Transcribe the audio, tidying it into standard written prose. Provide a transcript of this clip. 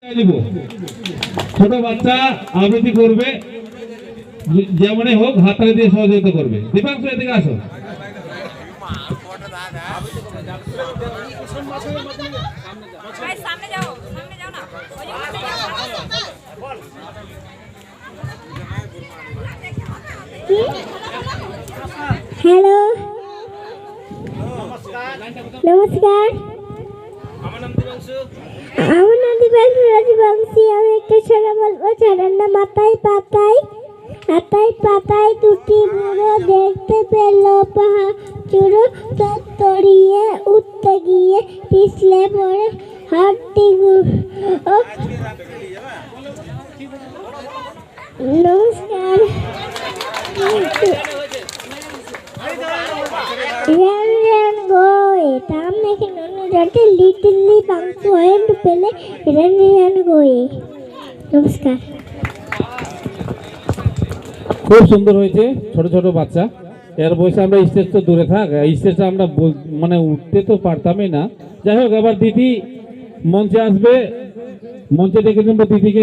দিব ছোট বাচ্চা আবৃত্তি করবে, যেমনই হোক হাততালি দিয়ে সহযোগিতা করবে। দীপাংশু এদিকে আসো। হ্যালো, নমস্কার। আমার নাম রাজবংশী। আমি একটা ছড়া বলবো। ছড়ার নাম পাতায় পাতায় পাতায় পাতায় দুটি বুড়ো দেখতে পেল চুরো তড়িয়ে উঠতে গিয়ে পিছলে পড়ে হাতটি। নমস্কার। নমস্কার। খুব সুন্দর হয়েছে, ছোট ছোট বাচ্চা। এর বয়সে আমরা স্টেজ তো দূরে থাক, স্টেজটা আমরা মানে উঠতে তো পারতামই না। যাই হোক, এবার দিদি মঞ্চে আসবে, মঞ্চে ডেকে নেবো দিদিকে।